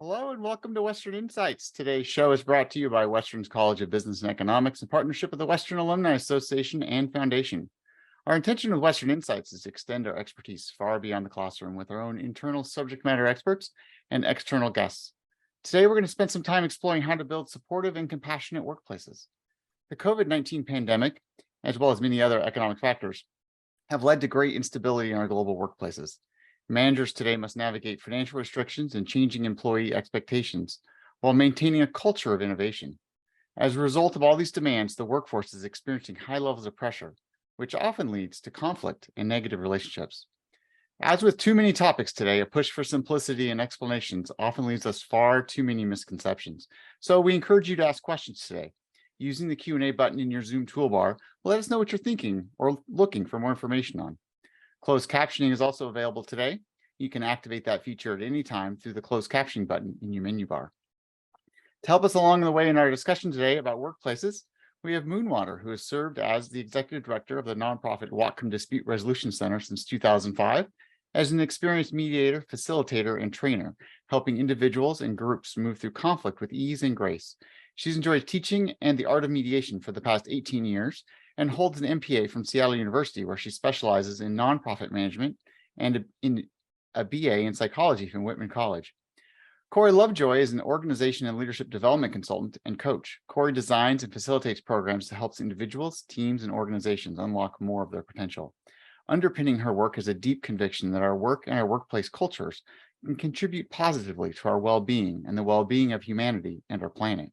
Hello and welcome to Western Insights. Today's show is brought to you by Western's College of Business and Economics in partnership with the Western Alumni Association and Foundation. Our intention with Western Insights is to extend our expertise far beyond the classroom with our own internal subject matter experts and external guests. Today, we're going to spend some time exploring how to build supportive and compassionate workplaces. The COVID-19 pandemic, as well as many other economic factors, have led to great instability in our global workplaces. Managers today must navigate financial restrictions and changing employee expectations while maintaining a culture of innovation. As a result of all these demands, the workforce is experiencing high levels of pressure, which often leads to conflict and negative relationships. As with too many topics today, a push for simplicity and explanations often leaves us far too many misconceptions. So we encourage you to ask questions today. Using the Q&A button in your Zoom toolbar, let us know what you're thinking or looking for more information on. Closed captioning is also available today. You can activate that feature at any time through the closed captioning button in your menu bar. To help us along the way in our discussion today about workplaces, we have Moonwater, who has served as the executive director of the nonprofit Whatcom Dispute Resolution Center since 2005, as an experienced mediator, facilitator, and trainer, helping individuals and groups move through conflict with ease and grace. She's enjoyed teaching and the art of mediation for the past 18 years and holds an MPA from Seattle University, where she specializes in nonprofit management and in a BA in psychology from Whitman College. Corey Lovejoy is an organization and leadership development consultant and coach. Corey designs and facilitates programs to help individuals, teams, and organizations unlock more of their potential. Underpinning her work is a deep conviction that our work and our workplace cultures can contribute positively to our well-being and the well-being of humanity and our planet.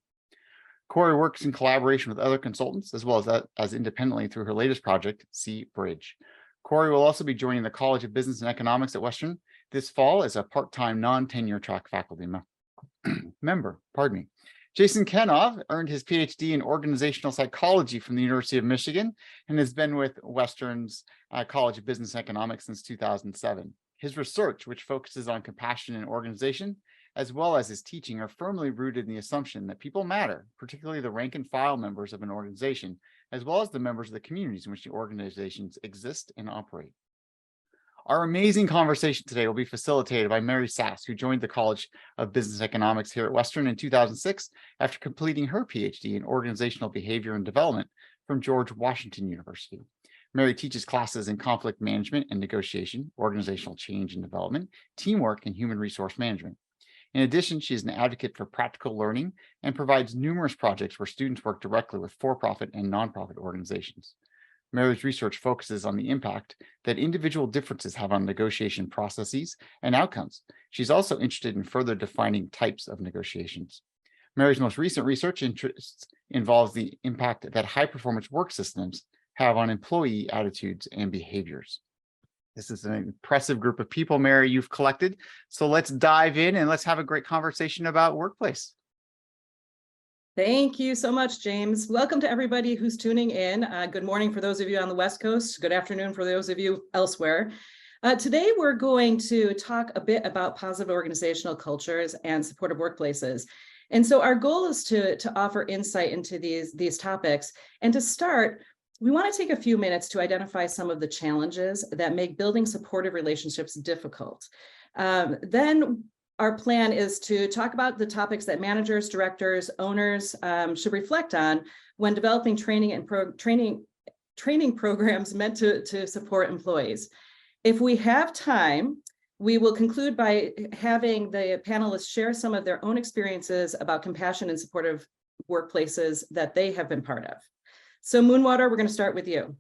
Corey works in collaboration with other consultants as well as independently through her latest project, Sea Bridge. Corey will also be joining the College of Business and Economics at Western this fall as a part-time non-tenure track faculty member. Jason Kenov earned his PhD in organizational psychology from the University of Michigan and has been with Western's College of Business and Economics since 2007. His research, which focuses on compassion in organization, as well as his teaching, are firmly rooted in the assumption that people matter, particularly the rank and file members of an organization, as well as the members of the communities in which the organizations exist and operate. Our amazing conversation today will be facilitated by Mary Sass, who joined the College of Business Economics here at Western in 2006 after completing her PhD in Organizational Behavior and Development from George Washington University. Mary teaches classes in conflict management and negotiation, organizational change and development, teamwork, and human resource management. In addition, she is an advocate for practical learning and provides numerous projects where students work directly with for-profit and nonprofit organizations. Mary's research focuses on the impact that individual differences have on negotiation processes and outcomes. She's also interested in further defining types of negotiations. Mary's most recent research interests involves the impact that high-performance work systems have on employee attitudes and behaviors. This is an impressive group of people, Mary, you've collected. So let's dive in and let's have a great conversation about workplace. Thank you so much, James. Welcome to everybody who's tuning in. Good morning for those of you on the West Coast. Good afternoon for those of you elsewhere. Today, we're going to talk a bit about positive organizational cultures and supportive workplaces. And so our goal is to offer insight into these topics. And to start, we want to take a few minutes to identify some of the challenges that make building supportive relationships difficult. Then our plan is to talk about the topics that managers, directors, owners should reflect on when developing training and training programs meant to support employees. If we have time, we will conclude by having the panelists share some of their own experiences about compassion and supportive workplaces that they have been part of. So Moonwater, we're going to start with you.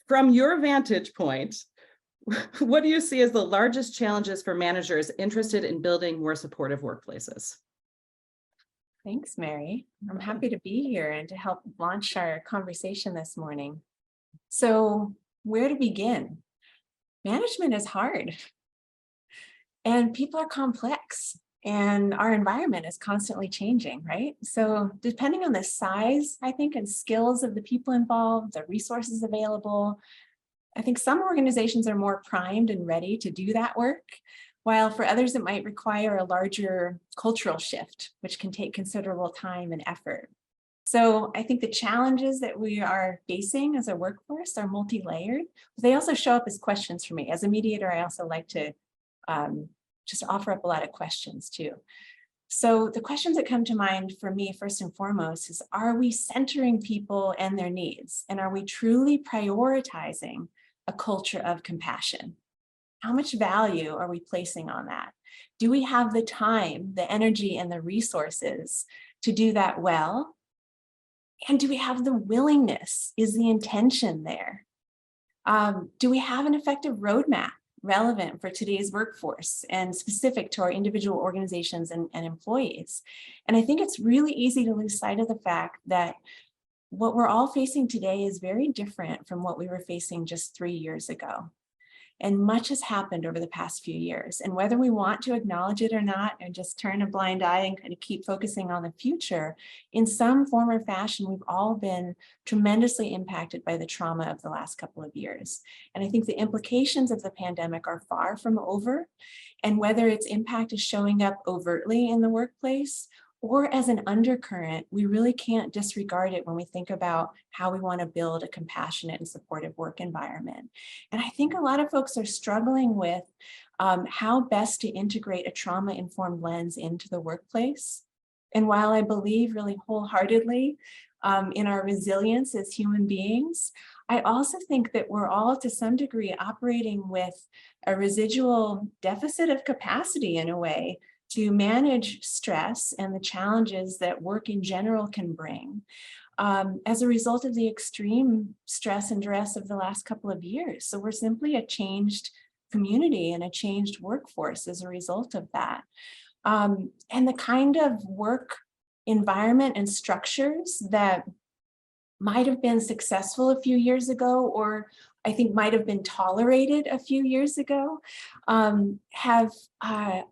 From your vantage point, what do you see as the largest challenges for managers interested in building more supportive workplaces? Thanks, Mary. I'm happy to be here and to help launch our conversation this morning. So, where to begin? Management is hard, and people are complex. And our environment is constantly changing, right? So depending on the size, I think, and skills of the people involved, the resources available, I think some organizations are more primed and ready to do that work, while for others it might require a larger cultural shift, which can take considerable time and effort. So I think the challenges that we are facing as a workforce are multi-layered, but they also show up as questions for me. As a mediator, I also like to just offer up a lot of questions too. So the questions that come to mind for me, first and foremost, is, are we centering people and their needs? And are we truly prioritizing a culture of compassion? How much value are we placing on that? Do we have the time, the energy, and the resources to do that well? And do we have the willingness? Is the intention there? Do we have an effective roadmap relevant for today's workforce and specific to our individual organizations and employees? And I think it's really easy to lose sight of the fact that what we're all facing today is very different from what we were facing just 3 years ago. And much has happened over the past few years. And whether we want to acknowledge it or not, and just turn a blind eye and kind of keep focusing on the future, in some form or fashion, we've all been tremendously impacted by the trauma of the last couple of years. And I think the implications of the pandemic are far from over. And whether its impact is showing up overtly in the workplace or as an undercurrent, we really can't disregard it when we think about how we want to build a compassionate and supportive work environment. And I think a lot of folks are struggling with how best to integrate a trauma-informed lens into the workplace. And while I believe really wholeheartedly in our resilience as human beings, I also think that we're all to some degree operating with a residual deficit of capacity in a way to manage stress and the challenges that work in general can bring as a result of the extreme stress and duress of the last couple of years. So we're simply a changed community and a changed workforce as a result of that. And the kind of work environment and structures that might have been successful a few years ago, or I think might have been tolerated a few years ago, are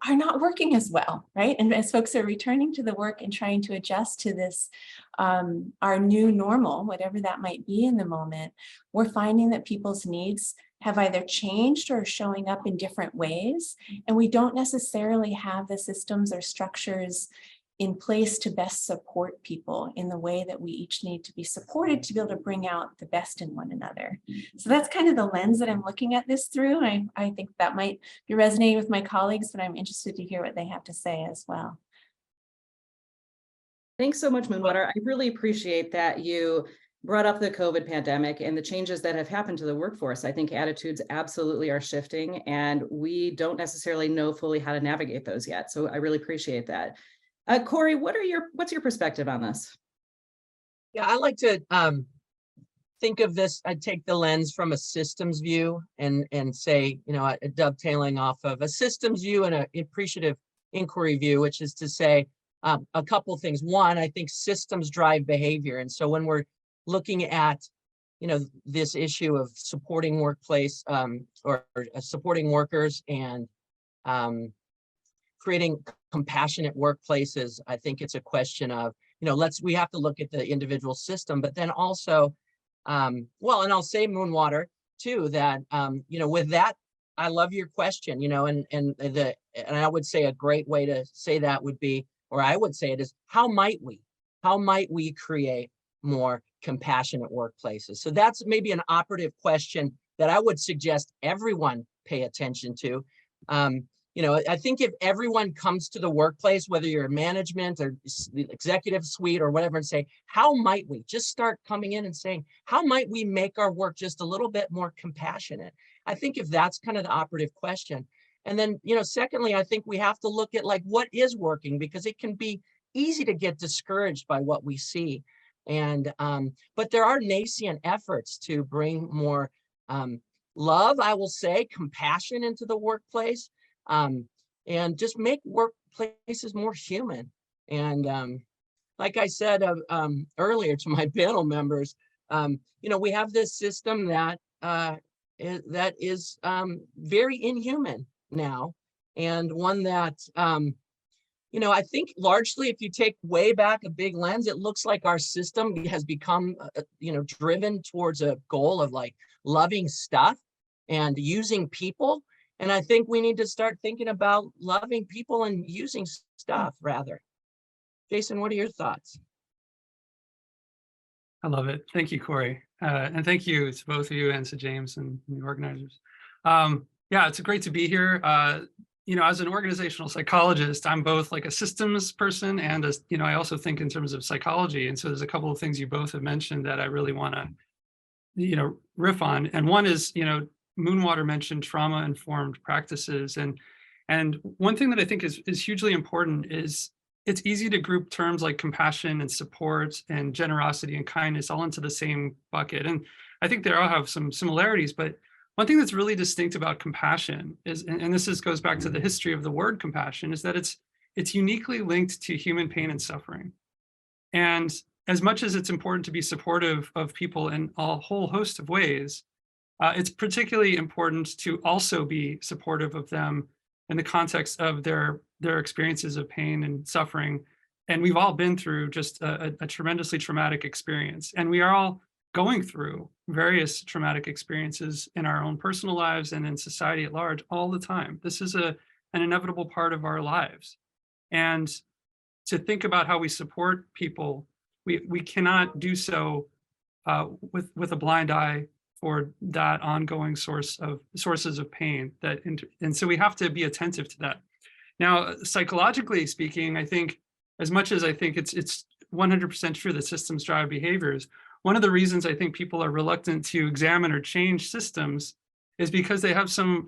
not working as well, right? And as folks are returning to the work and trying to adjust to this, our new normal, whatever that might be in the moment, we're finding that people's needs have either changed or showing up in different ways. And we don't necessarily have the systems or structures in place to best support people in the way that we each need to be supported to be able to bring out the best in one another. So that's kind of the lens that I'm looking at this through. And I think that might be resonating with my colleagues, but I'm interested to hear what they have to say as well. Thanks so much, Moonwater. I really appreciate that you brought up the COVID pandemic and the changes that have happened to the workforce. I think attitudes absolutely are shifting, and we don't necessarily know fully how to navigate those yet. So I really appreciate that. Corey, what's your perspective on this? Yeah, I like to think of this. I take the lens from a systems view and say, dovetailing off of a systems view and an appreciative inquiry view, which is to say a couple of things. One, I think systems drive behavior, and so when we're looking at this issue of supporting workplace or supporting workers and creating compassionate workplaces, I think it's a question of, we have to look at the individual system, but then also, and I'll say, Moonwater, too, that, with that, I love your question, and I would say a great way to say that would be, or I would say it is, how might we create more compassionate workplaces? So that's maybe an operative question that I would suggest everyone pay attention to. I think if everyone comes to the workplace, whether you're management or the executive suite or whatever, and say, how might we just start coming in and saying, how might we make our work just a little bit more compassionate? I think if that's kind of the operative question. And then, secondly, I think we have to look at what is working, because it can be easy to get discouraged by what we see. And, but there are nascent efforts to bring more love, I will say, compassion into the workplace. And just make workplaces more human. And like I said earlier to my panel members, we have this system that is very inhuman now, and one that I think largely, if you take way back a big lens, it looks like our system has become driven towards a goal of loving stuff and using people. And I think we need to start thinking about loving people and using stuff rather. Jason, what are your thoughts? I love it. Thank you, Corey. And thank you to both of you and to James and the organizers. Yeah, it's great to be here. as an organizational psychologist, I'm both like a systems person and I also think in terms of psychology. And so there's a couple of things you both have mentioned that I really want to, riff on. And one is, Moonwater mentioned trauma-informed practices. And one thing that I think is hugely important is it's easy to group terms like compassion and support and generosity and kindness all into the same bucket. And I think they all have some similarities, but one thing that's really distinct about compassion is, and this goes back to the history of the word compassion, is that it's uniquely linked to human pain and suffering. And as much as it's important to be supportive of people in a whole host of ways, it's particularly important to also be supportive of them in the context of their experiences of pain and suffering. And we've all been through just a tremendously traumatic experience. And we are all going through various traumatic experiences in our own personal lives and in society at large all the time. This is an inevitable part of our lives. And to think about how we support people, we cannot do so with a blind eye for that ongoing sources of pain and so we have to be attentive to that. Now, psychologically speaking, I think as much as I think it's 100% true that systems drive behaviors, one of the reasons I think people are reluctant to examine or change systems is because they have some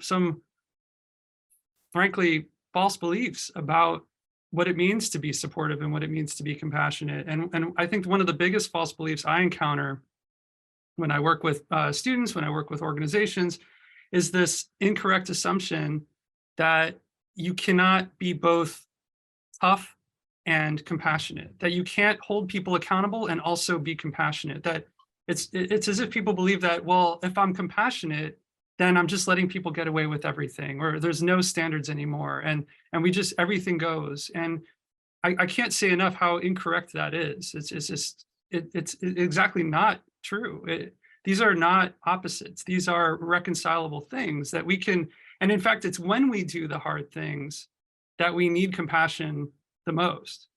frankly false beliefs about what it means to be supportive and what it means to be compassionate. And I think one of the biggest false beliefs I encounter when I work with students, when I work with organizations, is this incorrect assumption that you cannot be both tough and compassionate, that you can't hold people accountable and also be compassionate, that it's as if people believe that, well, if I'm compassionate, then I'm just letting people get away with everything, or there's no standards anymore. And we just, everything goes. And I can't say enough how incorrect that is. It's exactly not true. These are not opposites. These are reconcilable things that we can, and in fact, it's when we do the hard things that we need compassion the most.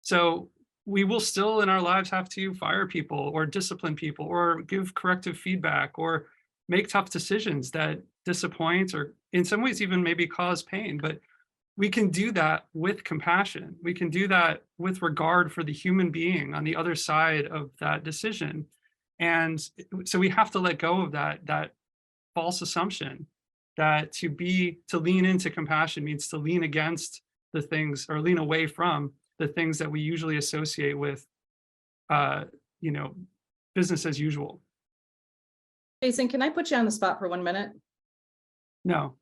So we will still in our lives have to fire people or discipline people or give corrective feedback or make tough decisions that disappoint or in some ways even maybe cause pain. But we can do that with compassion. We can do that with regard for the human being on the other side of that decision. And so we have to let go of that false assumption that to lean into compassion means to lean against the things or lean away from the things that we usually associate with, business as usual. Jason, can I put you on the spot for 1 minute? No.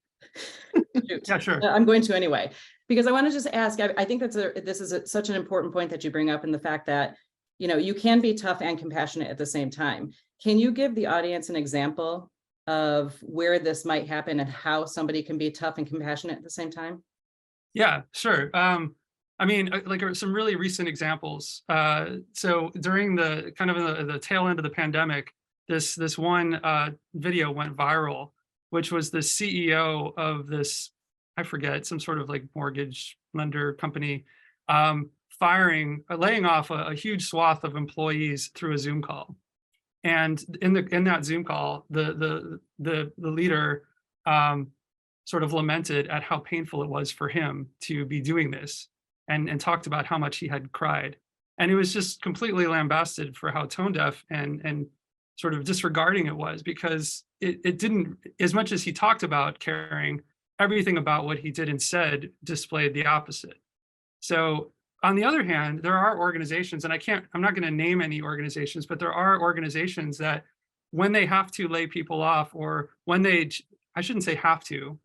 Shoot. Yeah, sure. I'm going to anyway, because I want to just ask, I think this is such an important point that you bring up in the fact that, you can be tough and compassionate at the same time. Can you give the audience an example of where this might happen and how somebody can be tough and compassionate at the same time? Yeah, sure. Like some really recent examples. So during the kind of the tail end of the pandemic, this one video went viral, which was the CEO of this, I forget, some sort of like mortgage lender company, laying off a huge swath of employees through a Zoom call. And in that Zoom call, the leader sort of lamented at how painful it was for him to be doing this and talked about how much he had cried. And it was just completely lambasted for how tone deaf and sort of disregarding it was, because it didn't, as much as he talked about caring, everything about what he did and said displayed the opposite. So on the other hand, there are organizations, and I'm not going to name any organizations, but there are organizations that when they have to lay people off, or I shouldn't say have to,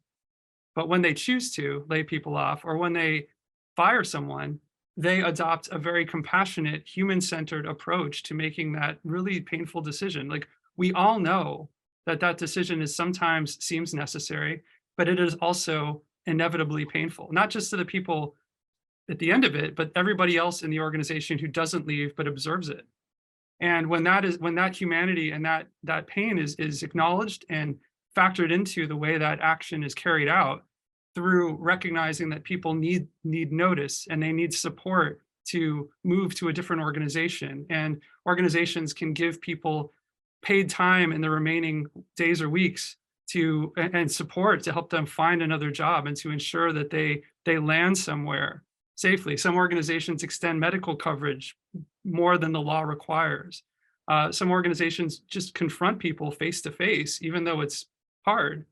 but when they choose to lay people off, or when they fire someone, they adopt a very compassionate, human-centered approach to making that really painful decision. Like, we all know that decision sometimes seems necessary, but it is also inevitably painful, not just to the people at the end of it, but everybody else in the organization who doesn't leave but observes it. And when that humanity and that pain is acknowledged and factored into the way that action is carried out, through recognizing that people need notice and they need support to move to a different organization, and organizations can give people paid time in the remaining days or weeks and support to help them find another job and to ensure that they land somewhere safely. Some organizations extend medical coverage more than the law requires. Some organizations just confront people face to face, even though it's hard,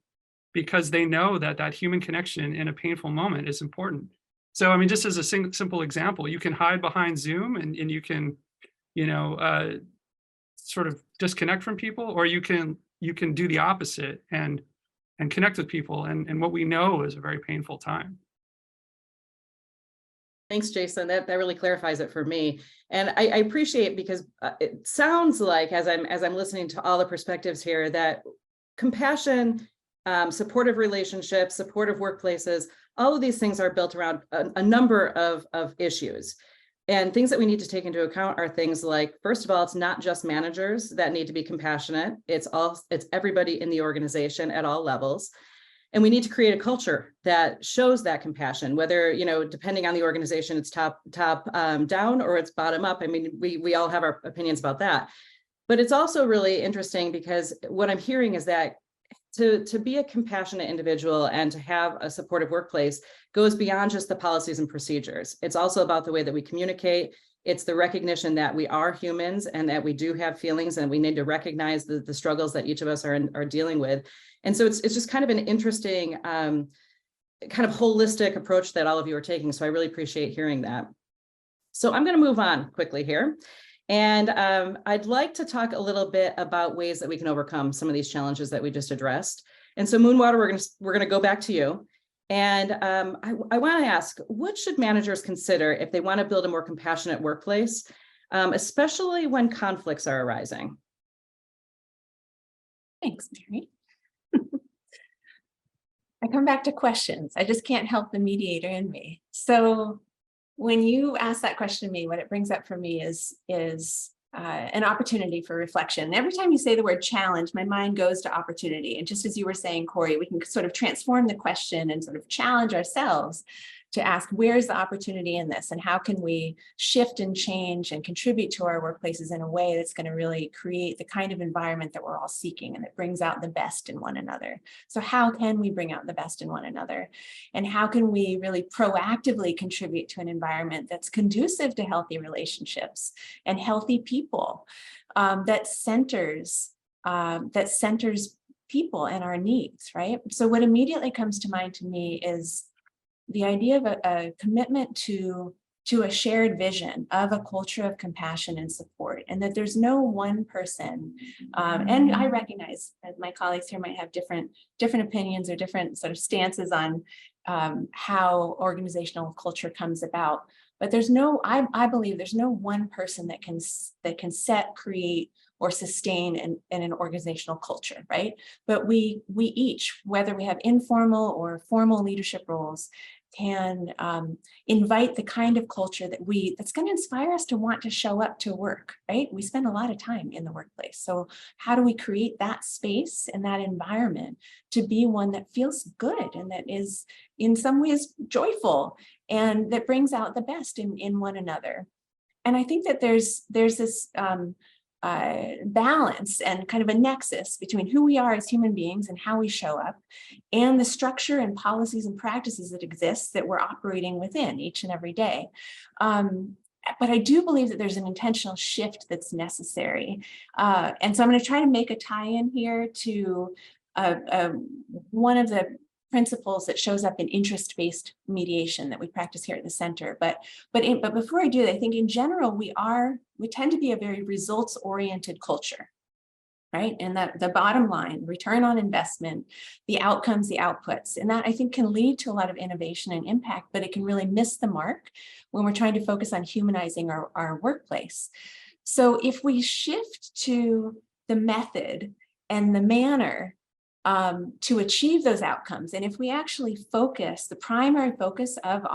because they know that that human connection in a painful moment is important. So, I mean, just as a simple example, you can hide behind Zoom and you can, sort of disconnect from people, or you can do the opposite and connect with people and what we know is a very painful time. Thanks, Jason. That really clarifies it for me. And I appreciate it because it sounds like as I'm listening to all the perspectives here that compassion, supportive relationships, supportive workplaces, all of these things are built around a number of issues. And things that we need to take into account are things like, first of all, it's not just managers that need to be compassionate. It's everybody in the organization at all levels. And we need to create a culture that shows that compassion, whether, depending on the organization, it's top down or it's bottom up. I mean, we all have our opinions about that. But it's also really interesting because what I'm hearing is that to be a compassionate individual and to have a supportive workplace goes beyond just the policies and procedures. It's also about the way that we communicate. It's the recognition that we are humans and that we do have feelings and we need to recognize the struggles that each of us are dealing with. And so it's just kind of an interesting kind of holistic approach that all of you are taking. So I really appreciate hearing that. So I'm going to move on quickly here. And I'd like to talk a little bit about ways that we can overcome some of these challenges that we just addressed. And so Moonwater, we're going to go back to you. And I want to ask, what should managers consider if they want to build a more compassionate workplace, especially when conflicts are arising? Thanks, Mary. I come back to questions. I just can't help the mediator in me. So when you ask that question to me, what it brings up for me is an opportunity for reflection. Every time you say the word challenge, my mind goes to opportunity. And just as you were saying, Corey, we can sort of transform the question and sort of challenge ourselves to ask, where's the opportunity in this? And how can we shift and change and contribute to our workplaces in a way that's going to really create the kind of environment that we're all seeking and that brings out the best in one another? So how can we bring out the best in one another? And how can we really proactively contribute to an environment that's conducive to healthy relationships and healthy people, that centers people and our needs, right? So what immediately comes to mind to me is the idea of a commitment to a shared vision of a culture of compassion and support, and that there's no one person. And I recognize that my colleagues here might have different opinions or different sort of stances on how organizational culture comes about. But I believe there's no one person that can set, create, or sustain an organizational culture, right? But we each, whether we have informal or formal leadership roles, can invite the kind of culture that's going to inspire us to want to show up to work, right? We spend a lot of time in the workplace. So how do we create that space and that environment to be one that feels good and that is in some ways joyful and that brings out the best in one another? And I think that there's this balance and kind of a nexus between who we are as human beings and how we show up and the structure and policies and practices that exist that we're operating within each and every day. But I do believe that there's an intentional shift that's necessary. And so I'm going to try to make a tie-in here to one of the principles that shows up in interest-based mediation that we practice here at the center. But before I do that, I think in general, we tend to be a very results-oriented culture, right? And that the bottom line, return on investment, the outcomes, the outputs, and that I think can lead to a lot of innovation and impact, but it can really miss the mark when we're trying to focus on humanizing our workplace. So if we shift to the method and the manner to achieve those outcomes, and if we actually focus, the primary focus of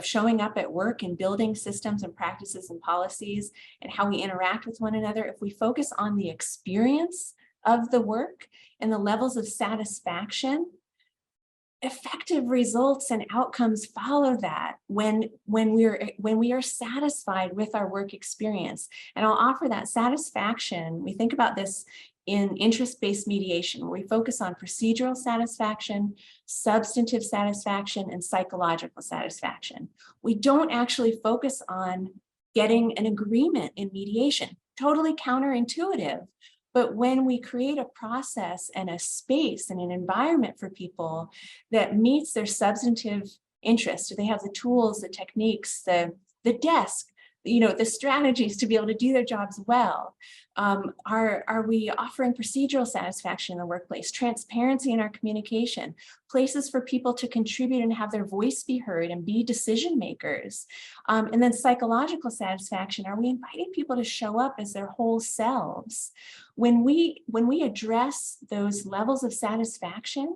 showing up at work and building systems and practices and policies and how we interact with one another, if we focus on the experience of the work and the levels of satisfaction, effective results and outcomes follow that when we are satisfied with our work experience. And I'll offer that satisfaction. We think about this in interest-based mediation, where we focus on procedural satisfaction, substantive satisfaction, and psychological satisfaction. We don't actually focus on getting an agreement in mediation. Totally counterintuitive. But when we create a process and a space and an environment for people that meets their substantive interests, they have the tools, the techniques, the desk, the strategies to be able to do their jobs well. Are we offering procedural satisfaction in the workplace, transparency in our communication, places for people to contribute and have their voice be heard and be decision makers? And then psychological satisfaction, are we inviting people to show up as their whole selves? When we address those levels of satisfaction,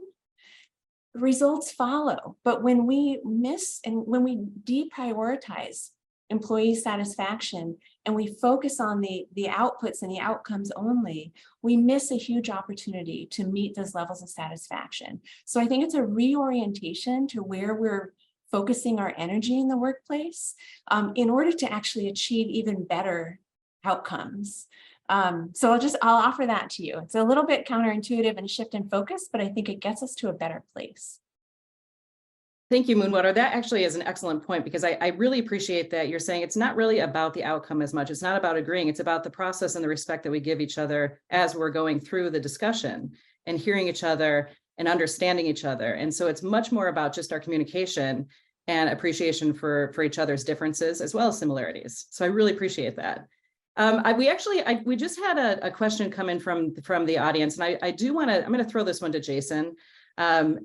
results follow. But when we miss and when we deprioritize employee satisfaction and we focus on the outputs and the outcomes only, we miss a huge opportunity to meet those levels of satisfaction. So I think it's a reorientation to where we're focusing our energy in the workplace in order to actually achieve even better outcomes. So I'll offer that to you. It's a little bit counterintuitive and a shift in focus, but I think it gets us to a better place. Thank you, Moonwater. That actually is an excellent point, because I really appreciate that you're saying it's not really about the outcome as much. It's not about agreeing. It's about the process and the respect that we give each other as we're going through the discussion and hearing each other and understanding each other. And so it's much more about just our communication and appreciation for each other's differences as well as similarities. So I really appreciate that. We just had a question come in from the audience, and I'm going to throw this one to Jason.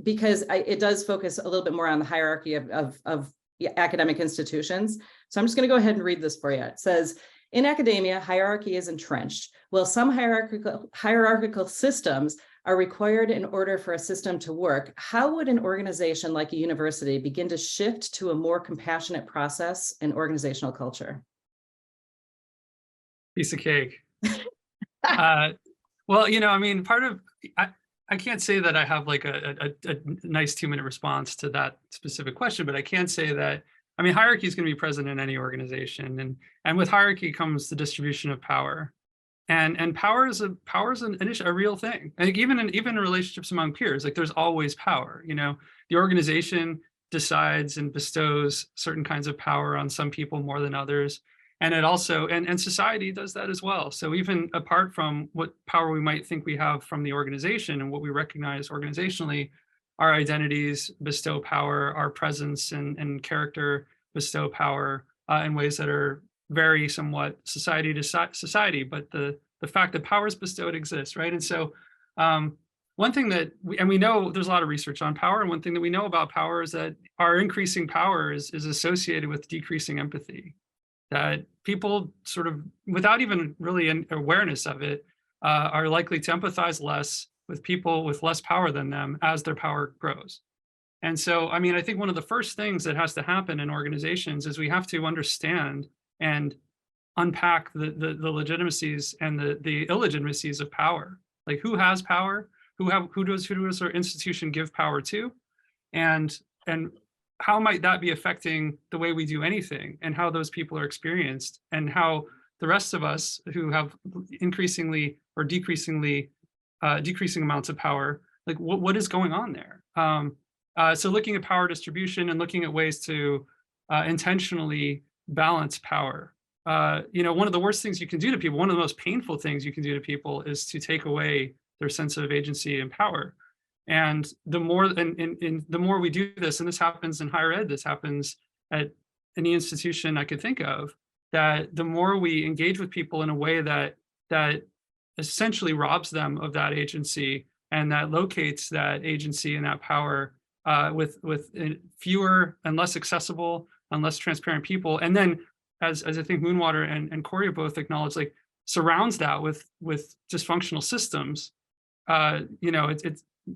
Because it does focus a little bit more on the hierarchy of academic institutions. So I'm just going to go ahead and read this for you. It says, in academia, hierarchy is entrenched. Well, some hierarchical systems are required in order for a system to work. How would an organization like a university begin to shift to a more compassionate process and organizational culture? Piece of cake. Well, I mean, I can't say that I have like a nice 2-minute response to that specific question, but I can say that, I mean, hierarchy is going to be present in any organization, and with hierarchy comes the distribution of power, and power is a real thing. I think even in relationships among peers, like there's always power. The organization decides and bestows certain kinds of power on some people more than others. And it also, and society does that as well. So even apart from what power we might think we have from the organization and what we recognize organizationally, our identities bestow power, our presence and character bestow power in ways that are vary somewhat society to society. But the fact that power is bestowed exists, right? And so one thing that we know there's a lot of research on power, and one thing that we know about power is that our increasing power is associated with decreasing empathy. That people sort of, without even really an awareness of it, are likely to empathize less with people with less power than them as their power grows. And so, I mean, I think one of the first things that has to happen in organizations is we have to understand and unpack the legitimacies and the illegitimacies of power. Like, who has power? Who does our institution give power to? And how might that be affecting the way we do anything, and how those people are experienced, and how the rest of us who have increasingly or decreasing amounts of power, like what is going on there? So looking at power distribution and looking at ways to intentionally balance power. One of the worst things you can do to people, one of the most painful things you can do to people, is to take away their sense of agency and power. And the more the more we do this, and this happens in higher ed, this happens at any institution I could think of, that the more we engage with people in a way that essentially robs them of that agency and that locates that agency and that power with fewer and less accessible and less transparent people, and then as I think Moonwater and Corey both acknowledge, like surrounds that with dysfunctional systems,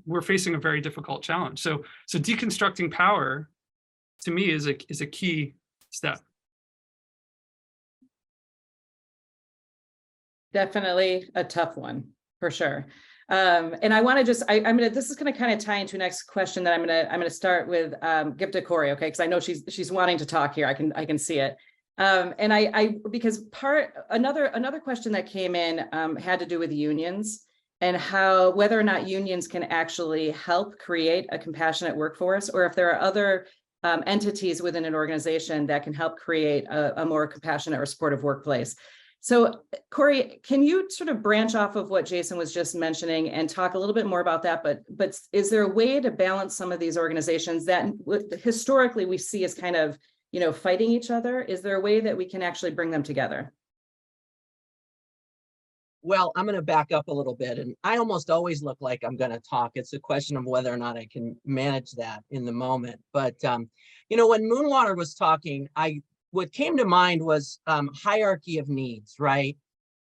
we're facing a very difficult challenge. So deconstructing power, to me, is a key step. Definitely a tough one, for sure. And I want to just, this is going to kind of tie into next question that I'm going to start with, give to Corey, okay? Because I know she's wanting to talk here. I can see it. And because another question that came in had to do with unions and how, whether or not unions can actually help create a compassionate workforce, or if there are other entities within an organization that can help create a more compassionate or supportive workplace. So Corey, can you sort of branch off of what Jason was just mentioning and talk a little bit more about that? But is there a way to balance some of these organizations that historically we see as kind of, you know, fighting each other? Is there a way that we can actually bring them together? Well, I'm going to back up a little bit, and I almost always look like I'm going to talk. It's a question of whether or not I can manage that in the moment. But you know, when Moonwater was talking, what came to mind was hierarchy of needs, right?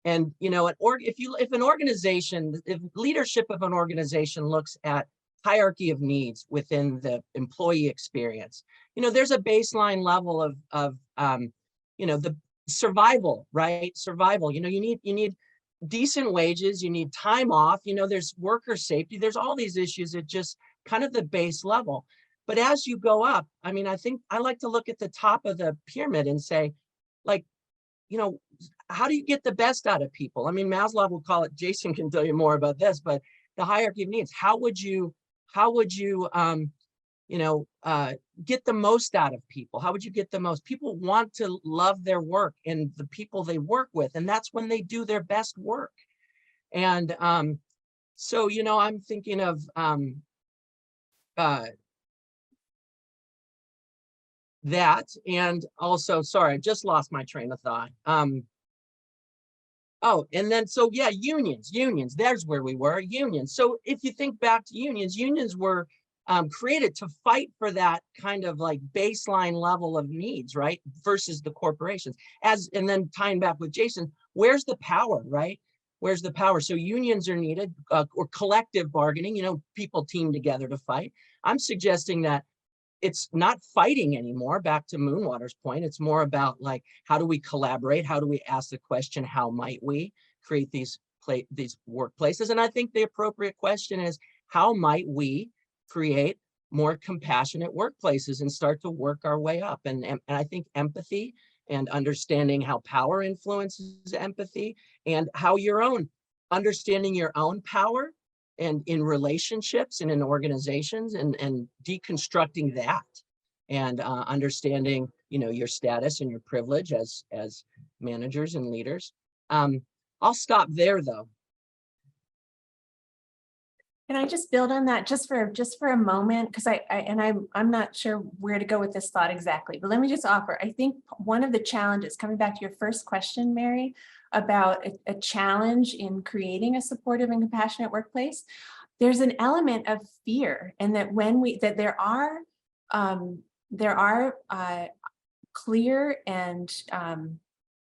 And you know, if an organization, if leadership of an organization looks at hierarchy of needs within the employee experience, you know, there's a baseline level of you know, the survival, right? Survival. You know, you need decent wages, you need time off, you know, there's worker safety, there's all these issues at just kind of the base level. But as you go up, I mean, I think I like to look at the top of the pyramid and say, like, you know, how do you get the best out of people? I mean, Maslow will call it, Jason can tell you more about this, but the hierarchy of needs, how would you you know, get the most out of people? How would you get the most? People want to love their work and the people they work with, and that's when they do their best work. And so, you know, I'm thinking of that, and also, sorry, I just lost my train of thought. Oh, and then, so yeah, unions, there's where we were, unions. So if you think back to unions were created to fight for that kind of like baseline level of needs, right? Versus the corporations. And then tying back with Jason, where's the power, right? Where's the power? So unions are needed, or collective bargaining, you know, people team together to fight. I'm suggesting that it's not fighting anymore, back to Moonwater's point. It's more about like, how do we collaborate? How do we ask the question, how might we create these workplaces? And I think the appropriate question is, how might we create more compassionate workplaces and start to work our way up? And I think empathy and understanding how power influences empathy, and how understanding your own power and in relationships and in organizations, and deconstructing that, and understanding, you know, your status and your privilege as managers and leaders. I'll stop there though. Can I just build on that just for a moment? Because I'm not sure where to go with this thought exactly, but let me just offer. I think one of the challenges, coming back to your first question, Mary, about a challenge in creating a supportive and compassionate workplace, there's an element of fear, and that there are clear and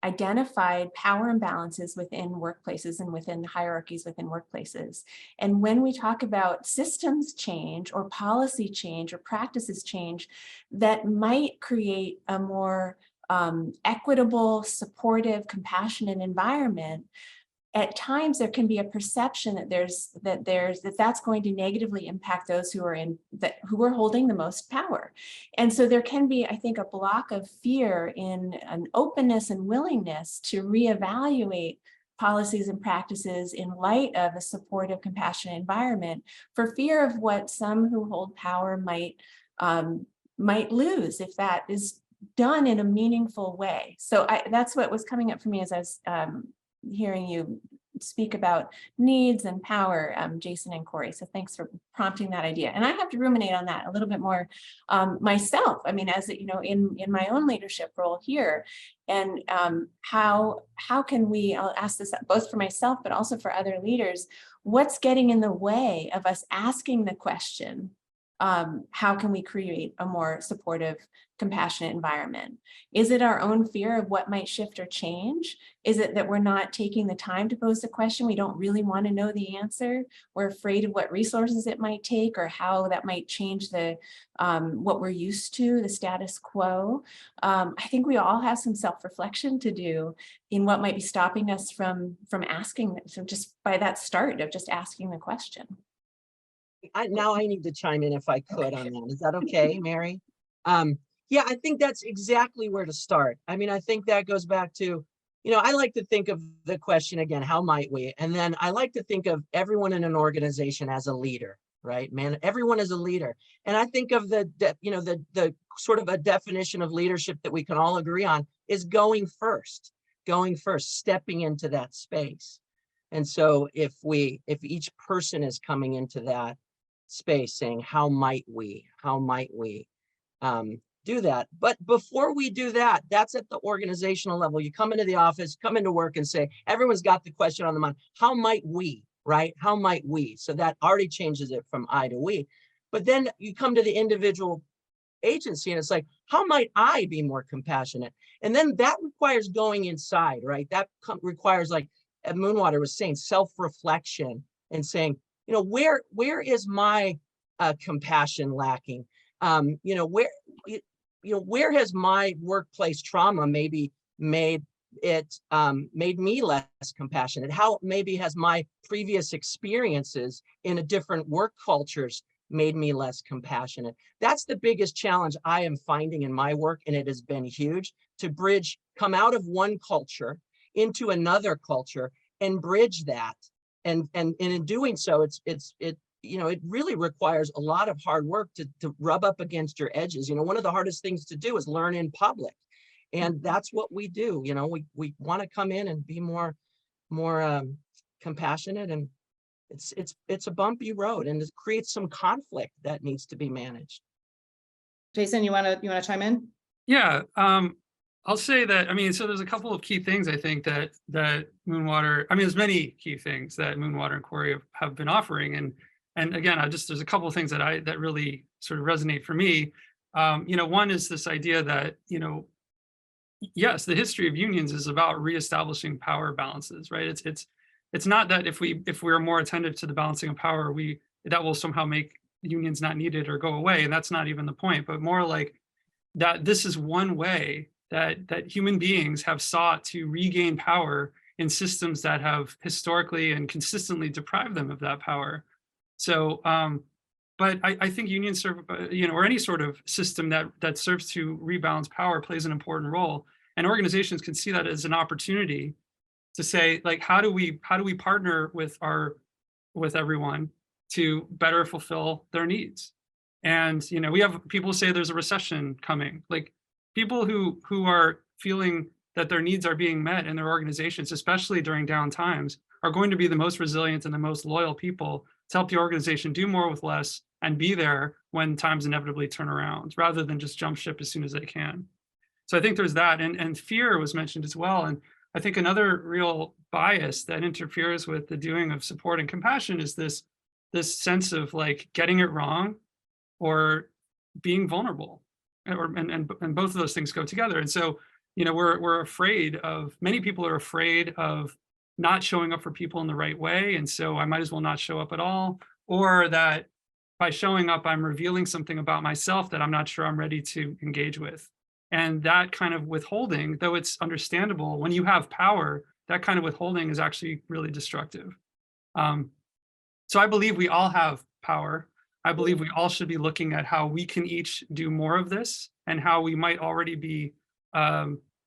identified power imbalances within workplaces and within hierarchies within workplaces. And when we talk about systems change or policy change or practices change that might create a more equitable, supportive, compassionate environment, at times there can be a perception that that's going to negatively impact those who are holding the most power. And so there can be, I think, a block of fear in an openness and willingness to reevaluate policies and practices in light of a supportive, compassionate environment, for fear of what some who hold power might lose if that is done in a meaningful way. So that's what was coming up for me as I was hearing you speak about needs and power, Jason and Corey. So thanks for prompting that idea. And I have to ruminate on that a little bit more myself. I mean, as you know, in my own leadership role here, and how can we, I'll ask this both for myself, but also for other leaders, what's getting in the way of us asking the question, how can we create a more supportive, compassionate environment? Is it our own fear of what might shift or change? Is it that we're not taking the time to pose the question? We don't really want to know the answer. We're afraid of what resources it might take or how that might change what we're used to, the status quo. I think we all have some self-reflection to do in what might be stopping us from asking, so just by that start of just asking the question. Now I need to chime in if I could on that. Is that okay, Mary? Yeah, I think that's exactly where to start. I mean, I think that goes back to, I like to think of the question again, how might we? And then I like to think of everyone in an organization as a leader, right? Man, everyone is a leader. And I think of the sort of a definition of leadership that we can all agree on is going first, stepping into that space. And so if each person is coming into that space saying, how might we do that? But before we do that, that's at the organizational level. You come into the office, come into work and say, everyone's got the question on the mind, how might we, right? How might we? So that already changes it from I to we. But then you come to the individual agency and it's like, how might I be more compassionate? And then that requires going inside, right? That requires, like Moonwater was saying, self-reflection and saying, where is my compassion lacking? Where has my workplace trauma maybe made me less compassionate? How maybe has my previous experiences in a different work cultures made me less compassionate? That's the biggest challenge I am finding in my work, and it has been huge to come out of one culture into another culture and bridge that. And in doing so, it really requires a lot of hard work to rub up against your edges. One of the hardest things to do is learn in public. And that's what we do. We want to come in and be more compassionate, and it's a bumpy road, and it creates some conflict that needs to be managed. Jason, you want to chime in? Yeah, I'll say that, so there's a couple of key things I think that Moonwater, there's many key things that Moonwater and Corey have been offering. And again, there's a couple of things that really sort of resonate for me. One is this idea that, yes, the history of unions is about reestablishing power balances, right? It's not that if we're more attentive to the balancing of power, that will somehow make unions not needed or go away. And that's not even the point, but more like that this is one way that human beings have sought to regain power in systems that have historically and consistently deprived them of that power. So, but I think unions serve, or any sort of system that serves to rebalance power plays an important role. And organizations can see that as an opportunity to say, like, how do we partner with everyone to better fulfill their needs? And, we have people say there's a recession coming, like people who are feeling that their needs are being met in their organizations, especially during down times, are going to be the most resilient and the most loyal people to help the organization do more with less and be there when times inevitably turn around, rather than just jump ship as soon as they can. So I think there's that, and fear was mentioned as well. And I think another real bias that interferes with the doing of support and compassion is this sense of like getting it wrong or being vulnerable, and both of those things go together. And so, we're afraid of, many people are afraid of not showing up for people in the right way. And so I might as well not show up at all, or that by showing up, I'm revealing something about myself that I'm not sure I'm ready to engage with. And that kind of withholding, though it's understandable, when you have power, that kind of withholding is actually really destructive. So I believe we all have power. I believe we all should be looking at how we can each do more of this, and how we might already be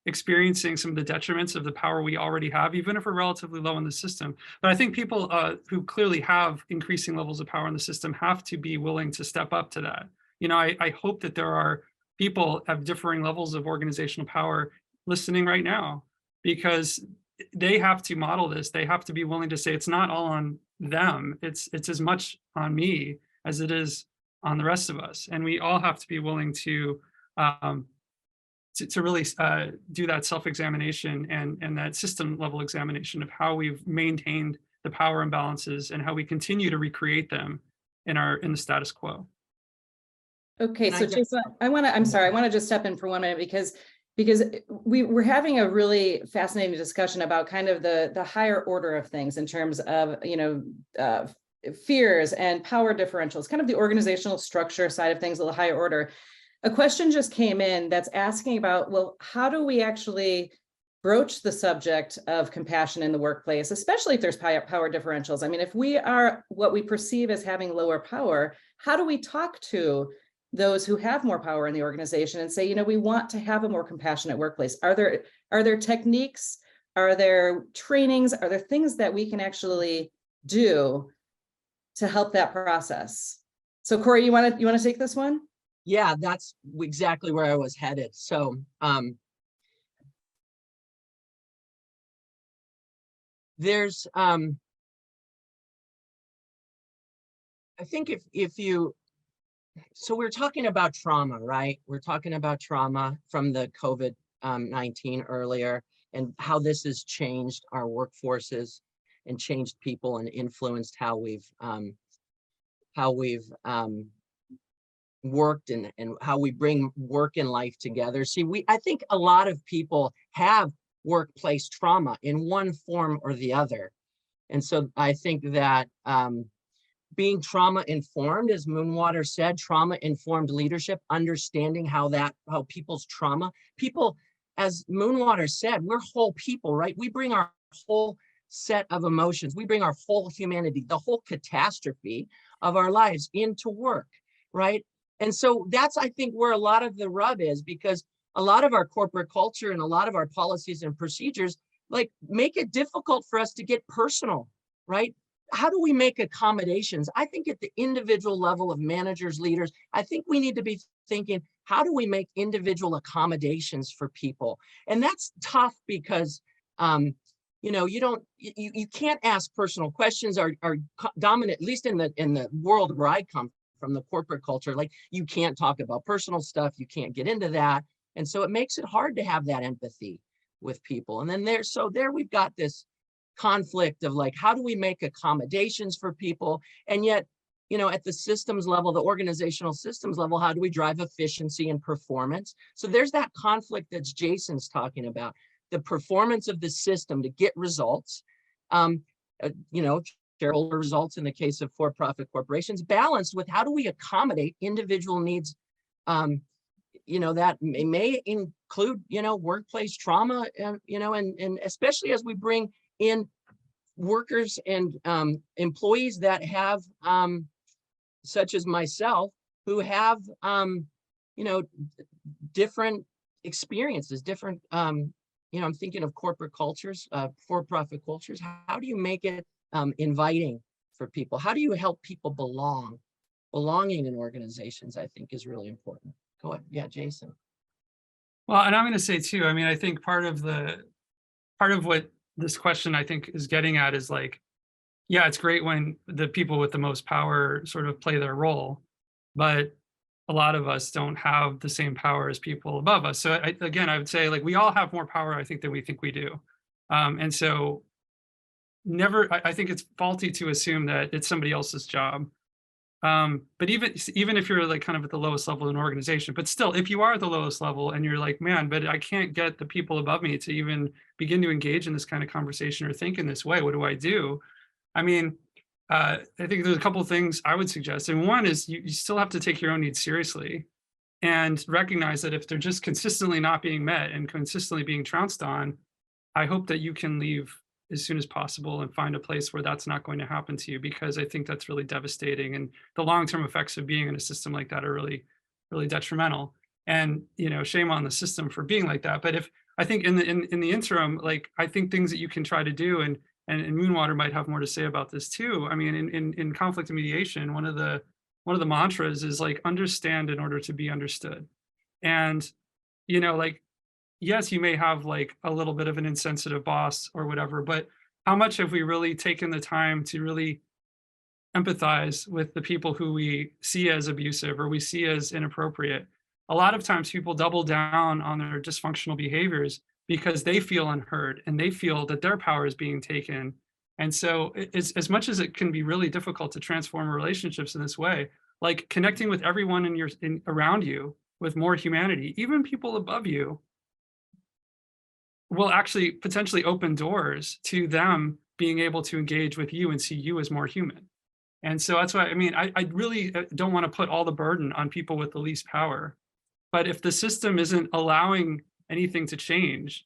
experiencing some of the detriments of the power we already have, even if we're relatively low in the system. But I think people who clearly have increasing levels of power in the system have to be willing to step up to that. I hope that there are people of differing levels of organizational power listening right now, because they have to model this. They have to be willing to say it's not all on them. It's as much on me as it is on the rest of us. And we all have to be willing to really do that self-examination and that system level examination of how we've maintained the power imbalances and how we continue to recreate them in the status quo. Okay, so Jason, I want to just step in for 1 minute because we're having a really fascinating discussion about kind of the higher order of things in terms of, fears and power differentials, kind of the organizational structure side of things, a little higher order. A question just came in that's asking about, well, how do we actually broach the subject of compassion in the workplace, especially if there's power differentials? I mean, if we are what we perceive as having lower power, how do we talk to those who have more power in the organization and say, we want to have a more compassionate workplace? Are there techniques Are there trainings? Are there things that we can actually do to help that process? So Corey, you want to take this one? Yeah, that's exactly where I was headed. So there's I think if you, so we're talking about trauma, right? We're talking about trauma from the COVID-19 earlier, and how this has changed our workforces and changed people and influenced how we've worked and how we bring work and life together. See, I think a lot of people have workplace trauma in one form or the other. And so I think that being trauma informed, as Moonwater said, trauma informed leadership, understanding how people's trauma, people, as Moonwater said, we're whole people, right? We bring our whole set of emotions. We bring our whole humanity, the whole catastrophe of our lives into work, right? And so that's, I think, where a lot of the rub is, because a lot of our corporate culture and a lot of our policies and procedures like make it difficult for us to get personal, right? How do we make accommodations? I think at the individual level of managers, leaders, I think we need to be thinking, how do we make individual accommodations for people? And that's tough because, you know, you can't ask personal questions. Are dominant, at least in the world where I come from, the corporate culture, like you can't talk about personal stuff. You can't get into that. And so it makes it hard to have that empathy with people. And then there we've got this conflict of like, how do we make accommodations for people? And yet, you know, at the systems level, the organizational systems level, how do we drive efficiency and performance? So there's that conflict that Jason's talking about, the performance of the system to get results, you know, shareholder results in the case of for-profit corporations, balanced with how do we accommodate individual needs, you know, that may include, you know, workplace trauma, you know, and especially as we bring in workers and employees that have, such as myself, who have, you know, different experiences, different, you know, I'm thinking of corporate cultures, for-profit cultures. How do you make it inviting for people? How do you help people belong? Belonging in organizations, I think, is really important. Go ahead. Yeah, Jason. Well, and I'm going to say too, I mean, I think part of what this question I think is getting at is like, yeah, it's great when the people with the most power sort of play their role, but a lot of us don't have the same power as people above us. So again, I would say like we all have more power, I think, than we think we do. And so I think it's faulty to assume that it's somebody else's job. But even if you're like kind of at the lowest level in an organization, but still, if you are at the lowest level and you're like, man, but I can't get the people above me to even begin to engage in this kind of conversation or think in this way, what do I do? I mean, I think there's a couple of things I would suggest. And one is you still have to take your own needs seriously and recognize that if they're just consistently not being met and consistently being trounced on, I hope that you can leave as soon as possible and find a place where that's not going to happen to you, because I think that's really devastating. And the long-term effects of being in a system like that are really, really detrimental. And, you know, shame on the system for being like that. But I think in the interim, like, I think things that you can try to do, and Moonwater might have more to say about this too. I mean, in conflict and mediation, one of the mantras is like, understand in order to be understood. And, you know, like, yes, you may have like a little bit of an insensitive boss or whatever, but how much have we really taken the time to really empathize with the people who we see as abusive or we see as inappropriate? A lot of times people double down on their dysfunctional behaviors because they feel unheard and they feel that their power is being taken. And so as much as it can be really difficult to transform relationships in this way, like connecting with everyone around you with more humanity, even people above you, will actually potentially open doors to them being able to engage with you and see you as more human. And so that's why, I mean, I really don't want to put all the burden on people with the least power. But if the system isn't allowing anything to change,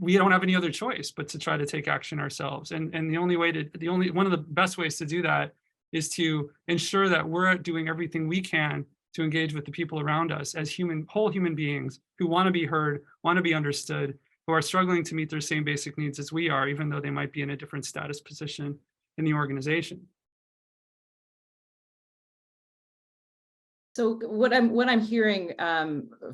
we don't have any other choice but to try to take action ourselves. And one of the best ways to do that is to ensure that we're doing everything we can to engage with the people around us as whole human beings who want to be heard, want to be understood, who are struggling to meet their same basic needs as we are, even though they might be in a different status position in the organization. So what I'm hearing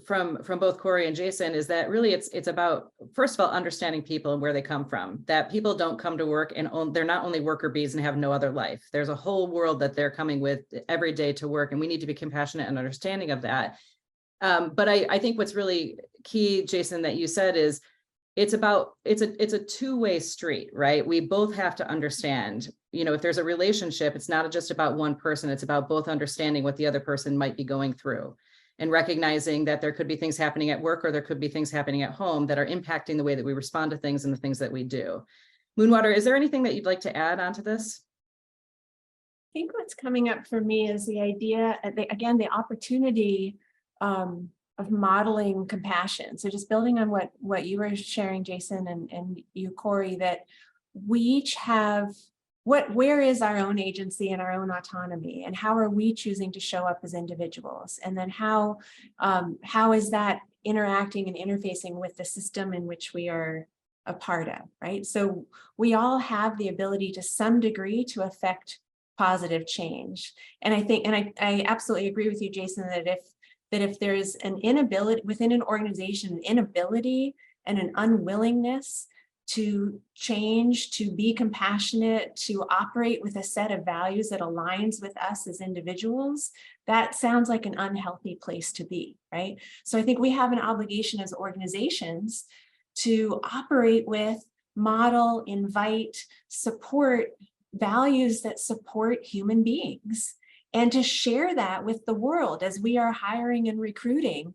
from both Corey and Jason is that really it's about, first of all, understanding people and where they come from. That people don't come to work and they're not only worker bees and have no other life. There's a whole world that they're coming with every day to work, and we need to be compassionate and understanding of that. But I think what's really key, Jason, that you said is it's a two-way street, right? We both have to understand, if there's a relationship, it's not just about one person, it's about both understanding what the other person might be going through and recognizing that there could be things happening at work or there could be things happening at home that are impacting the way that we respond to things and the things that we do. Moonwater, is there anything that you'd like to add onto this? I think what's coming up for me is the idea, again, the opportunity of modeling compassion. So just building on what you were sharing, Jason, and you, Corey, that we each have, where is our own agency and our own autonomy, and how are we choosing to show up as individuals? And then how is that interacting and interfacing with the system in which we are a part of, right? So we all have the ability to some degree to affect positive change. And I think, and I absolutely agree with you, Jason, that if there's an inability within an organization, an inability and an unwillingness to change, to be compassionate, to operate with a set of values that aligns with us as individuals, that sounds like an unhealthy place to be, right? So I think we have an obligation as organizations to operate with, model, invite, support values that support human beings, and to share that with the world as we are hiring and recruiting,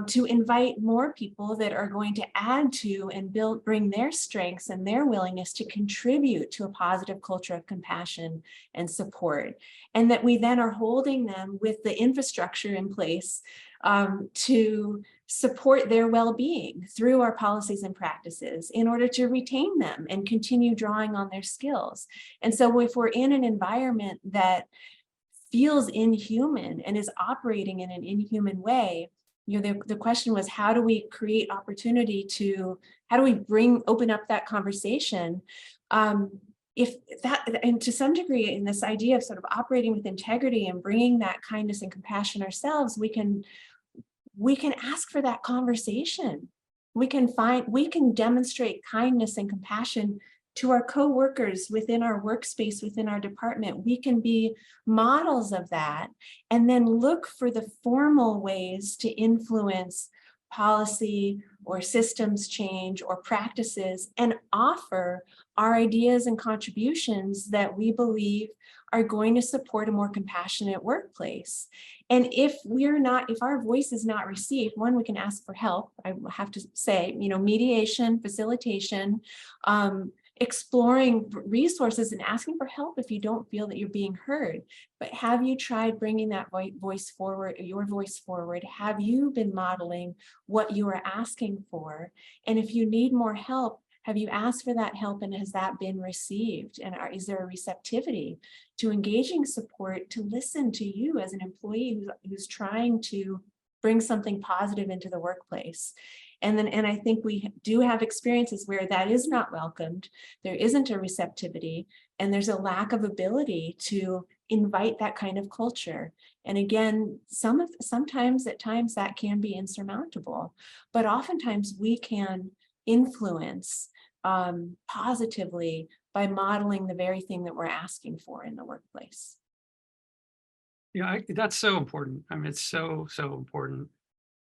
to invite more people that are going to add to and bring their strengths and their willingness to contribute to a positive culture of compassion and support. And that we then are holding them with the infrastructure in place to support their well-being through our policies and practices in order to retain them and continue drawing on their skills. And so if we're in an environment that feels inhuman and is operating in an inhuman way, the question was, how do we create opportunity to, how do we open up that conversation? If that, and to some degree in this idea of sort of operating with integrity and bringing that kindness and compassion ourselves, we can ask for that conversation. We can demonstrate kindness and compassion to our co-workers within our workspace, within our department. We can be models of that, and then look for the formal ways to influence policy or systems change or practices, and offer our ideas and contributions that we believe are going to support a more compassionate workplace. And if our voice is not received, one, we can ask for help. I have to say, mediation, facilitation, exploring resources and asking for help if you don't feel that you're being heard. But have you tried bringing that voice forward, your voice forward? Have you been modeling what you are asking for? And if you need more help, have you asked for that help, and has that been received? And is there a receptivity to engaging support, to listen to you as an employee who's trying to bring something positive into the workplace? And I think we do have experiences where that is not welcomed, there isn't a receptivity, and there's a lack of ability to invite that kind of culture. And again, sometimes at times that can be insurmountable, but oftentimes we can influence positively by modeling the very thing that we're asking for in the workplace. Yeah, that's so important. I mean, it's so important.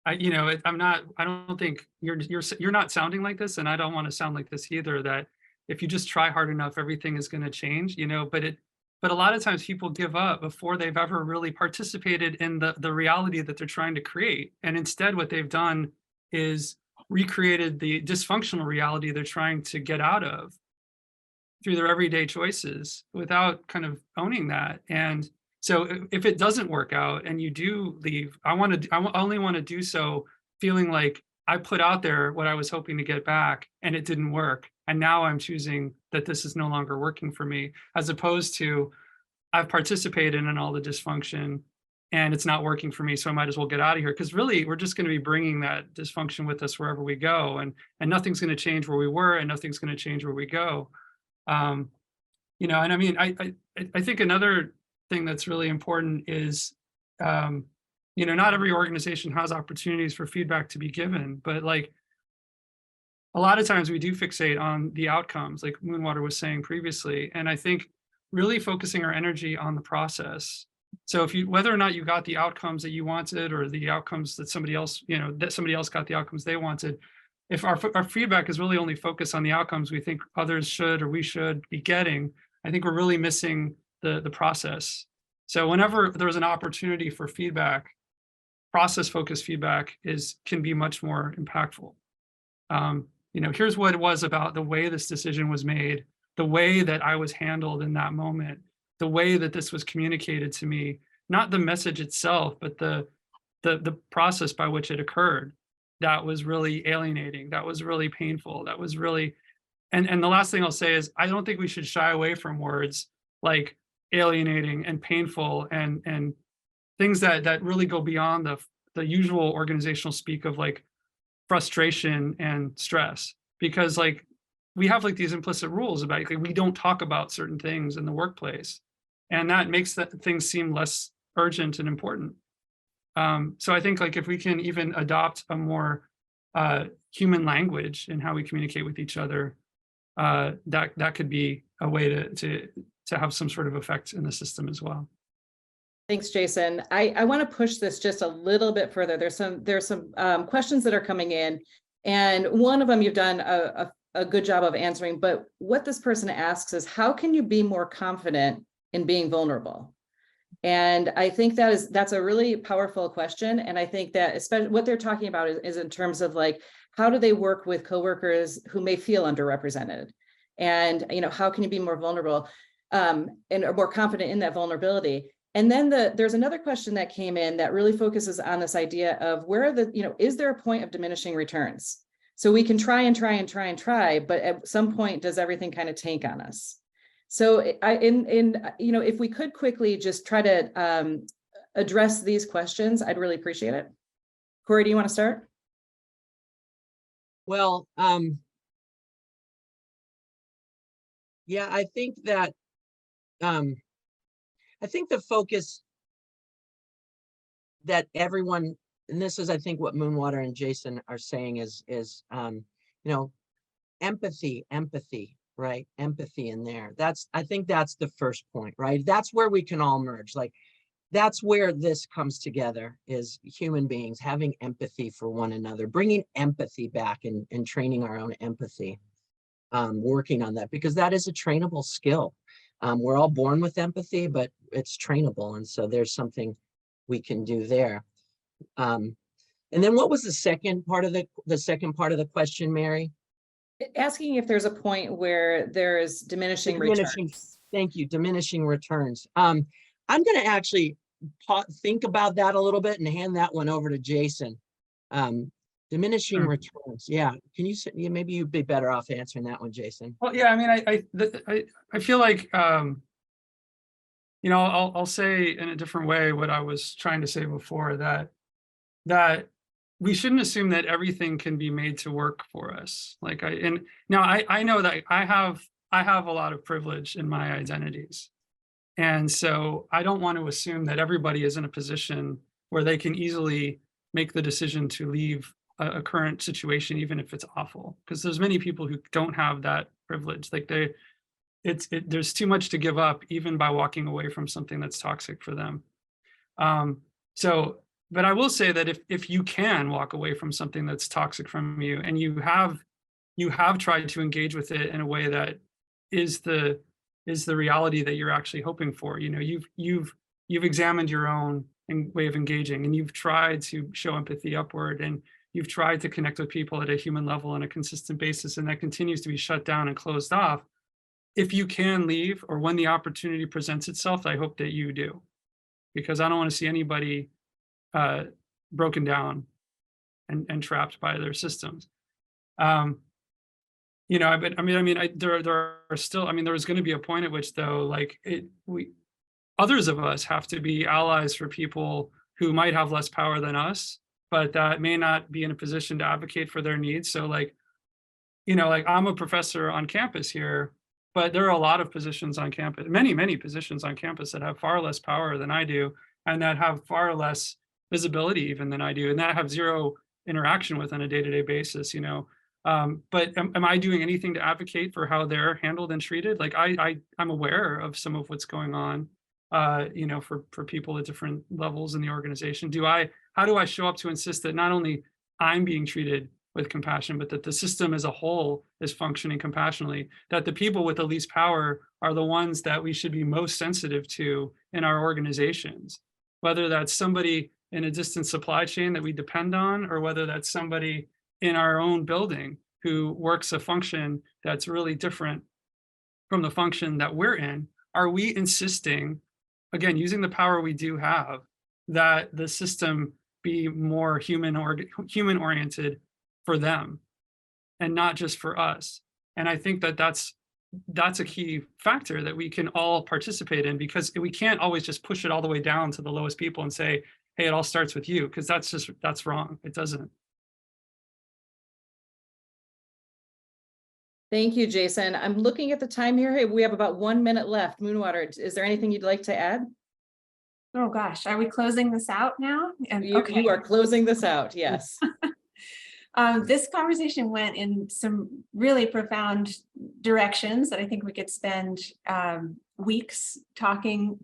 I don't think you're not sounding like this, and I don't want to sound like this either, that if you just try hard enough, everything is going to change, but a lot of times people give up before they've ever really participated in the reality that they're trying to create. And instead what they've done is recreated the dysfunctional reality they're trying to get out of through their everyday choices without kind of owning that. And so if it doesn't work out and you do leave, I only want to do so feeling like I put out there what I was hoping to get back and it didn't work. And now I'm choosing that this is no longer working for me, as opposed to I've participated in all the dysfunction and it's not working for me, so I might as well get out of here. Because really, we're just going to be bringing that dysfunction with us wherever we go, and nothing's going to change where we were, and nothing's going to change where we go. You know, and I mean, I think another thing that's really important is, you know, not every organization has opportunities for feedback to be given, but like a lot of times we do fixate on the outcomes, like Moonwater was saying previously. And I think really focusing our energy on the process. So if you, whether or not you got the outcomes that you wanted, or the outcomes that somebody else, you know, that somebody else got the outcomes they wanted, if our feedback is really only focused on the outcomes we think others should or we should be getting, I think we're really missing the process. So whenever there's an opportunity for feedback, process-focused feedback can be much more impactful. You know, here's what it was about the way this decision was made, the way that I was handled in that moment, the way that this was communicated to me, not the message itself, but the process by which it occurred. That was really alienating. That was really painful. That was really, and the last thing I'll say is, I don't think we should shy away from words like alienating and painful and things that really go beyond the usual organizational speak of like frustration and stress, because like we have like these implicit rules about like, we don't talk about certain things in the workplace, and that makes things seem less urgent and important. So I think like if we can even adopt a more human language in how we communicate with each other, that could be a way to have some sort of effect in the system as well. Thanks, Jason. I want to push this just a little bit further. There's some questions that are coming in, and one of them you've done a good job of answering, but what this person asks is, how can you be more confident in being vulnerable? And I think that's a really powerful question. And I think that especially what they're talking about is in terms of like, how do they work with coworkers who may feel underrepresented? And, you know, how can you be more vulnerable and are more confident in that vulnerability? And then there's another question that came in that really focuses on this idea of is there a point of diminishing returns? So we can try and try and try and try, but at some point, does everything kind of tank on us? So if we could quickly just try to address these questions, I'd really appreciate it. Corey, do you want to start? Well, yeah, I think that I think the focus that everyone, and this is, I think, what Moonwater and Jason are saying is empathy, right? Empathy in there. I think that's the first point, right? That's where we can all merge. Like, that's where this comes together, is human beings having empathy for one another, bringing empathy back and training our own empathy, working on that, because that is a trainable skill. We're all born with empathy, but it's trainable. And so there's something we can do there. And then what was the second part of the question, Mary? Asking if there's a point where there is diminishing returns. Thank you. Diminishing returns. I'm going to actually think about that a little bit and hand that one over to Jason. Diminishing returns. Yeah. Can you say, maybe you'd be better off answering that one, Jason? Well, yeah, I mean, I feel like, I'll say in a different way what I was trying to say before, that we shouldn't assume that everything can be made to work for us. Like I know that I have a lot of privilege in my identities. And so I don't want to assume that everybody is in a position where they can easily make the decision to leave a current situation, even if it's awful, because there's many people who don't have that privilege. Like there's too much to give up, even by walking away from something that's toxic for them. But I will say that if you can walk away from something that's toxic from you, and you have tried to engage with it in a way that is the reality that you're actually hoping for, you've examined your own way of engaging, and you've tried to show empathy upward, and you've tried to connect with people at a human level on a consistent basis, and that continues to be shut down and closed off. If you can leave, or when the opportunity presents itself, I hope that you do, because I don't want to see anybody broken down and trapped by their systems. There was going to be a point at which, though, like others of us have to be allies for people who might have less power than us, but that may not be in a position to advocate for their needs. So like, like I'm a professor on campus here, but there are a lot of positions on campus, many positions on campus that have far less power than I do, and that have far less visibility even than I do, and that I have zero interaction with on a day-to-day basis, But am I doing anything to advocate for how they're handled and treated? Like I'm aware of some of what's going on, for people at different levels in the organization. How do I show up to insist that not only I'm being treated with compassion, but that the system as a whole is functioning compassionately, that the people with the least power are the ones that we should be most sensitive to in our organizations, whether that's somebody in a distant supply chain that we depend on, or whether that's somebody in our own building who works a function that's really different from the function that we're in. Are we insisting, again, using the power we do have, that the system be more human oriented for them and not just for us? And I think that that's a key factor that we can all participate in, because we can't always just push it all the way down to the lowest people and say, hey, it all starts with you, because that's wrong. It doesn't. Thank you, Jason. I'm looking at the time here. Hey, we have about 1 minute left. Moonwater, is there anything you'd like to add? Oh gosh, are we closing this out now? And You are closing this out, yes. This conversation went in some really profound directions that I think we could spend weeks talking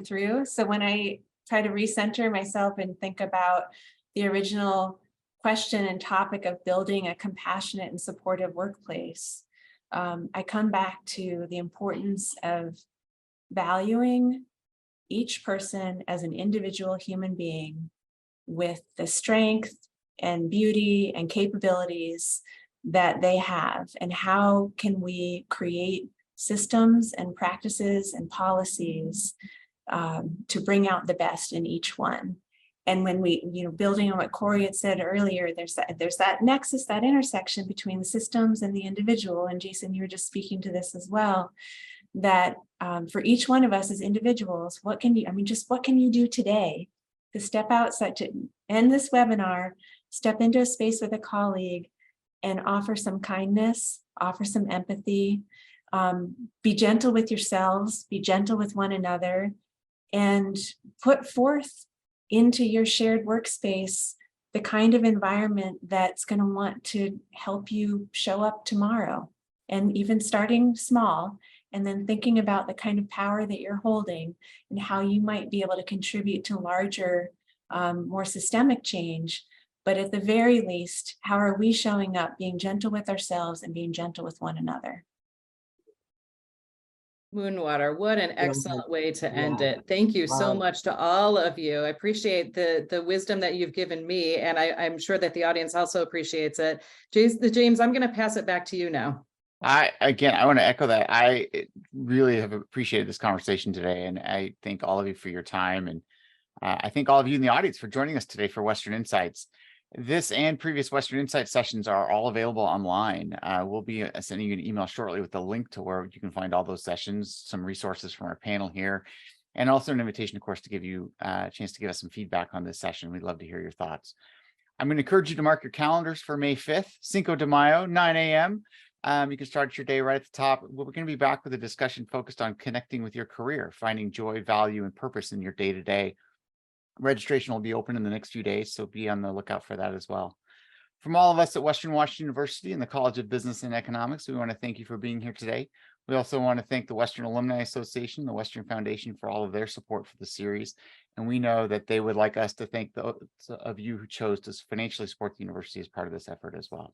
through. So when I try to recenter myself and think about the original question and topic of building a compassionate and supportive workplace, I come back to the importance of valuing each person as an individual human being with the strength and beauty and capabilities that they have, and how can we create systems and practices and policies to bring out the best in each one. And when we, building on what Corey had said earlier, there's that nexus, that intersection between the systems and the individual. And Jason, you were just speaking to this as well, that for each one of us as individuals, what can you do today to step outside, to end this webinar, step into a space with a colleague and offer some kindness, offer some empathy, be gentle with yourselves, be gentle with one another, and put forth into your shared workspace the kind of environment that's going to want to help you show up tomorrow. And even starting small, and then thinking about the kind of power that you're holding and how you might be able to contribute to larger, more systemic change. But at the very least, how are we showing up, being gentle with ourselves and being gentle with one another? Moonwater, what an excellent way to end it. Thank you so much to all of you. I appreciate the wisdom that you've given me, and I'm sure that the audience also appreciates it. James, I'm going to pass it back to you now. I want to echo that. I really have appreciated this conversation today, and I thank all of you for your time, and I thank all of you in the audience for joining us today for Western Insights. This and previous Western Insights sessions are all available online. We'll be sending you an email shortly with the link to where you can find all those sessions, some resources from our panel here, and also an invitation, of course, to give you a chance to give us some feedback on this session. We'd love to hear your thoughts. I'm going to encourage you to mark your calendars for May 5th, Cinco de Mayo, 9 a.m. You can start your day right at the top. We're going to be back with a discussion focused on connecting with your career, finding joy, value, and purpose in your day-to-day. Registration will be open in the next few days, so be on the lookout for that as well. From all of us at Western Washington University and the College of Business and Economics, we want to thank you for being here today. We also want to thank the Western Alumni Association, the Western Foundation, for all of their support for the series. And we know that they would like us to thank those of you who chose to financially support the university as part of this effort as well.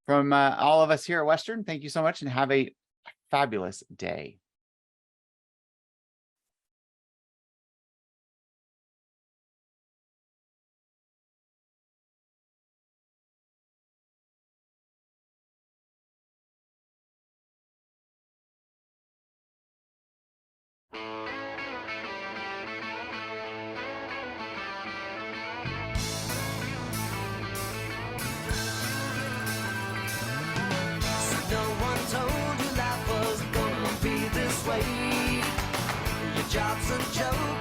From all of us here at Western, thank you so much and have a fabulous day. No one told you life was gonna be this St. Joe.